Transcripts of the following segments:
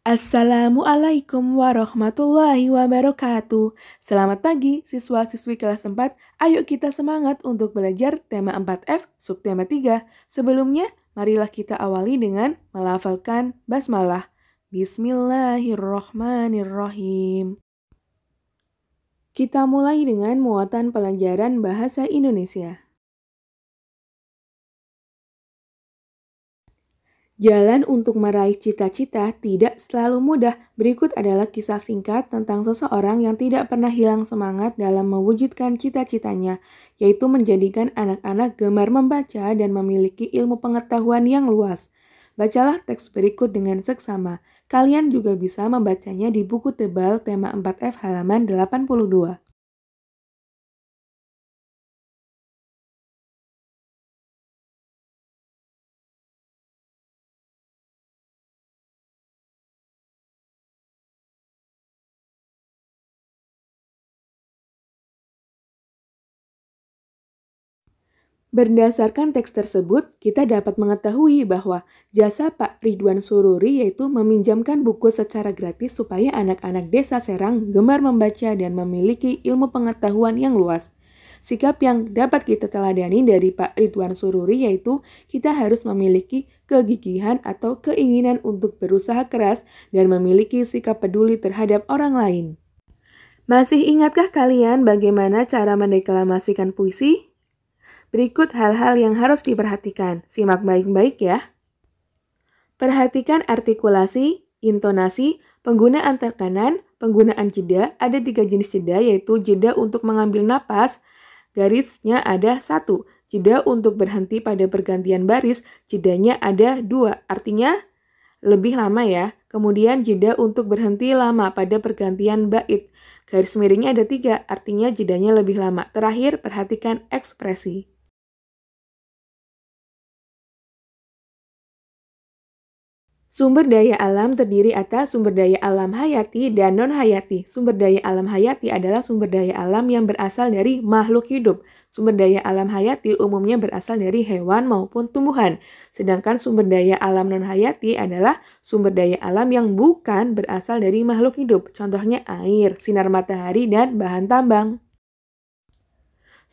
Assalamualaikum warahmatullahi wabarakatuh. Selamat pagi siswa-siswi kelas 4. Ayo kita semangat untuk belajar tema 4F subtema 3. Sebelumnya, marilah kita awali dengan melafalkan basmalah. Bismillahirrohmanirrohim. Kita mulai dengan muatan pelajaran bahasa Indonesia. Jalan untuk meraih cita-cita tidak selalu mudah. Berikut adalah kisah singkat tentang seseorang yang tidak pernah hilang semangat dalam mewujudkan cita-citanya, yaitu menjadikan anak-anak gemar membaca dan memiliki ilmu pengetahuan yang luas. Bacalah teks berikut dengan seksama. Kalian juga bisa membacanya di buku tebal tema 4F halaman 82. Berdasarkan teks tersebut, kita dapat mengetahui bahwa jasa Pak Ridwan Sururi yaitu meminjamkan buku secara gratis supaya anak-anak desa Serang gemar membaca dan memiliki ilmu pengetahuan yang luas. Sikap yang dapat kita teladani dari Pak Ridwan Sururi yaitu kita harus memiliki kegigihan atau keinginan untuk berusaha keras dan memiliki sikap peduli terhadap orang lain. Masih ingatkah kalian bagaimana cara mendeklamasikan puisi? Berikut hal-hal yang harus diperhatikan. Simak baik-baik ya. Perhatikan artikulasi, intonasi, penggunaan tekanan, penggunaan jeda. Ada 3 jenis jeda, yaitu jeda untuk mengambil napas, garisnya ada 1. Jeda untuk berhenti pada pergantian baris, jedanya ada 2. Artinya lebih lama ya. Kemudian jeda untuk berhenti lama pada pergantian bait. Garis miringnya ada 3, artinya jedanya lebih lama. Terakhir, perhatikan ekspresi. Sumber daya alam terdiri atas sumber daya alam hayati dan non-hayati. Sumber daya alam hayati adalah sumber daya alam yang berasal dari makhluk hidup. Sumber daya alam hayati umumnya berasal dari hewan maupun tumbuhan. Sedangkan sumber daya alam non-hayati adalah sumber daya alam yang bukan berasal dari makhluk hidup. Contohnya air, sinar matahari, dan bahan tambang.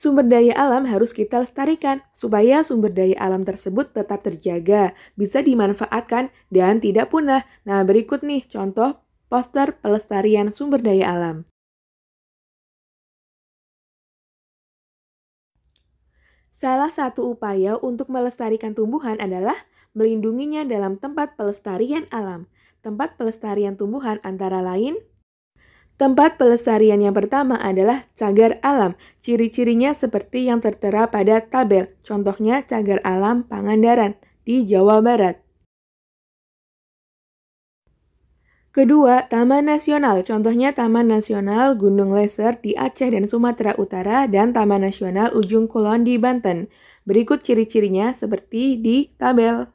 Sumber daya alam harus kita lestarikan supaya sumber daya alam tersebut tetap terjaga, bisa dimanfaatkan, dan tidak punah. Nah, berikut nih contoh poster pelestarian sumber daya alam. Salah satu upaya untuk melestarikan tumbuhan adalah melindunginya dalam tempat pelestarian alam. Tempat pelestarian tumbuhan antara lain tempat pelestarian yang pertama adalah cagar alam. Ciri-cirinya seperti yang tertera pada tabel. Contohnya cagar alam Pangandaran di Jawa Barat. Kedua, Taman Nasional. Contohnya Taman Nasional Gunung Leser di Aceh dan Sumatera Utara dan Taman Nasional Ujung Kulon di Banten. Berikut ciri-cirinya seperti di tabel.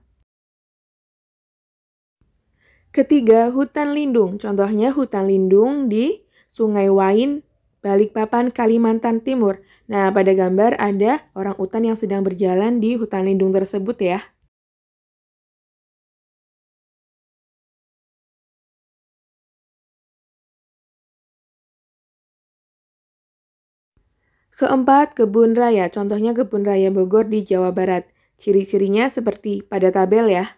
Ketiga, hutan lindung. Contohnya hutan lindung di Sungai Wain, Balikpapan, Kalimantan Timur. Nah, pada gambar ada orang utan yang sedang berjalan di hutan lindung tersebut ya. Keempat, kebun raya. Contohnya kebun raya Bogor di Jawa Barat. Ciri-cirinya seperti pada tabel ya.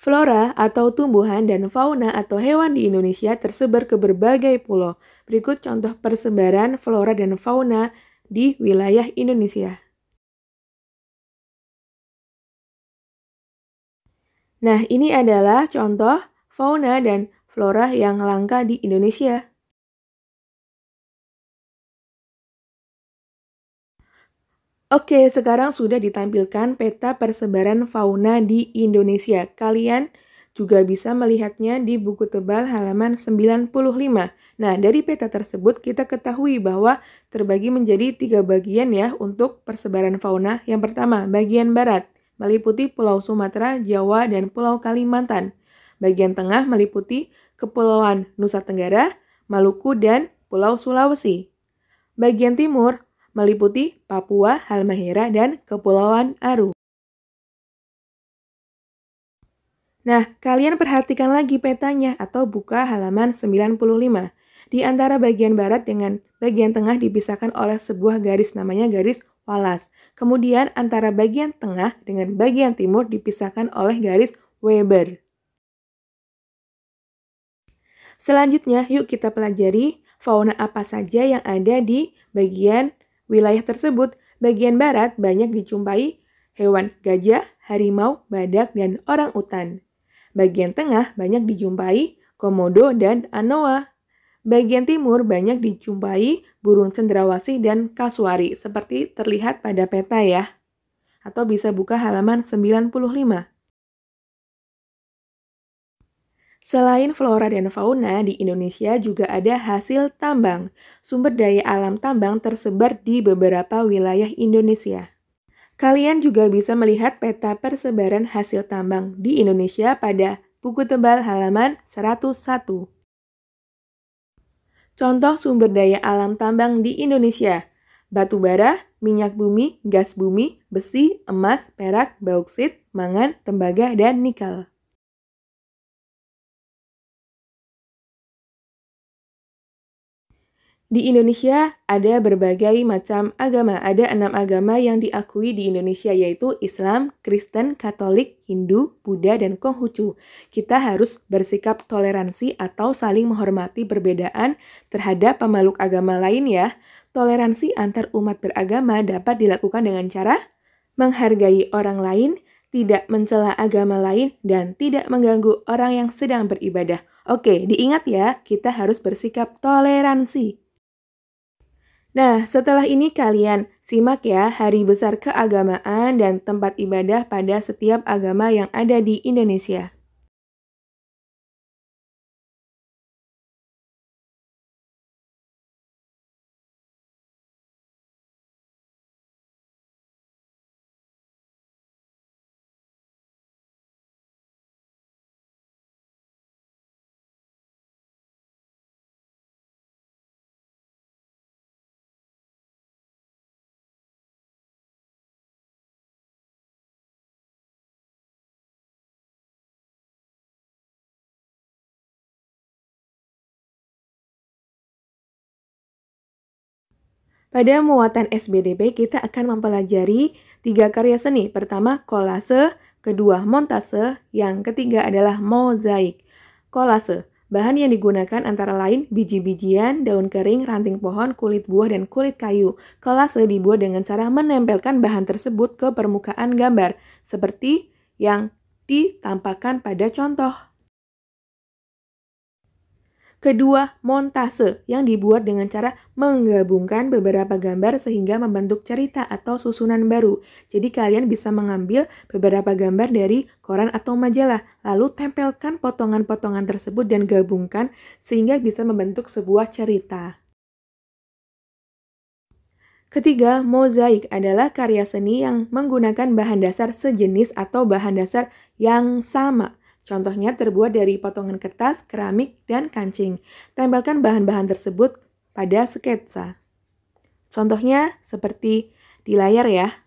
Flora atau tumbuhan dan fauna atau hewan di Indonesia tersebar ke berbagai pulau. Berikut contoh persebaran flora dan fauna di wilayah Indonesia. Nah, ini adalah contoh fauna dan flora yang langka di Indonesia. Oke, sekarang sudah ditampilkan peta persebaran fauna di Indonesia. Kalian juga bisa melihatnya di buku tebal halaman 95. Nah, dari peta tersebut kita ketahui bahwa terbagi menjadi 3 bagian ya untuk persebaran fauna. Yang pertama, bagian barat, meliputi Pulau Sumatera, Jawa, dan Pulau Kalimantan. Bagian tengah meliputi Kepulauan Nusa Tenggara, Maluku, dan Pulau Sulawesi. Bagian timur meliputi Papua, Halmahera, dan Kepulauan Aru. Nah, kalian perhatikan lagi petanya atau buka halaman 95. Di antara bagian barat dengan bagian tengah dipisahkan oleh sebuah garis namanya garis Wallace. Kemudian antara bagian tengah dengan bagian timur dipisahkan oleh garis Weber. Selanjutnya, yuk kita pelajari fauna apa saja yang ada di bagian wilayah tersebut. Bagian barat banyak dijumpai hewan gajah, harimau, badak, dan orang-utan. Bagian tengah banyak dijumpai komodo dan anoa. Bagian timur banyak dijumpai burung cendrawasih dan kasuari seperti terlihat pada peta ya. Atau bisa buka halaman 95. Selain flora dan fauna, di Indonesia juga ada hasil tambang. Sumber daya alam tambang tersebar di beberapa wilayah Indonesia. Kalian juga bisa melihat peta persebaran hasil tambang di Indonesia pada buku tebal halaman 101. Contoh sumber daya alam tambang di Indonesia: batu bara, minyak bumi, gas bumi, besi, emas, perak, bauksit, mangan, tembaga, dan nikel. Di Indonesia ada berbagai macam agama. Ada 6 agama yang diakui di Indonesia yaitu Islam, Kristen, Katolik, Hindu, Buddha, dan Konghucu. Kita harus bersikap toleransi atau saling menghormati perbedaan terhadap pemeluk agama lain ya. Toleransi antar umat beragama dapat dilakukan dengan cara menghargai orang lain, tidak mencela agama lain, dan tidak mengganggu orang yang sedang beribadah. Oke, diingat ya, kita harus bersikap toleransi. Nah, setelah ini kalian simak ya hari besar keagamaan dan tempat ibadah pada setiap agama yang ada di Indonesia. Pada muatan SBDP kita akan mempelajari 3 karya seni. Pertama kolase, kedua montase, yang ketiga adalah mozaik. Kolase, bahan yang digunakan antara lain biji-bijian, daun kering, ranting pohon, kulit buah, dan kulit kayu. Kolase dibuat dengan cara menempelkan bahan tersebut ke permukaan gambar, seperti yang ditampakkan pada contoh. Kedua, montase yang dibuat dengan cara menggabungkan beberapa gambar sehingga membentuk cerita atau susunan baru. Jadi kalian bisa mengambil beberapa gambar dari koran atau majalah, lalu tempelkan potongan-potongan tersebut dan gabungkan sehingga bisa membentuk sebuah cerita. Ketiga, mozaik adalah karya seni yang menggunakan bahan dasar sejenis atau bahan dasar yang sama. Contohnya terbuat dari potongan kertas, keramik, dan kancing. Tempelkan bahan-bahan tersebut pada sketsa. Contohnya seperti di layar ya.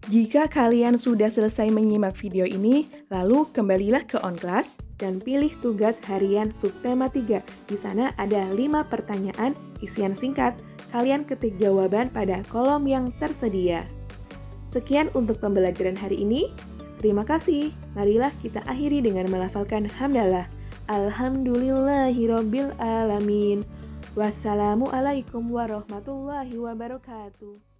Jika kalian sudah selesai menyimak video ini, lalu kembalilah ke OnClass dan pilih tugas harian subtema 3. Di sana ada 5 pertanyaan isian singkat. Kalian ketik jawaban pada kolom yang tersedia. Sekian untuk pembelajaran hari ini. Terima kasih. Marilah kita akhiri dengan melafalkan hamdalah. Alhamdulillahirobbil alamin. Wassalamualaikum warahmatullahi wabarakatuh.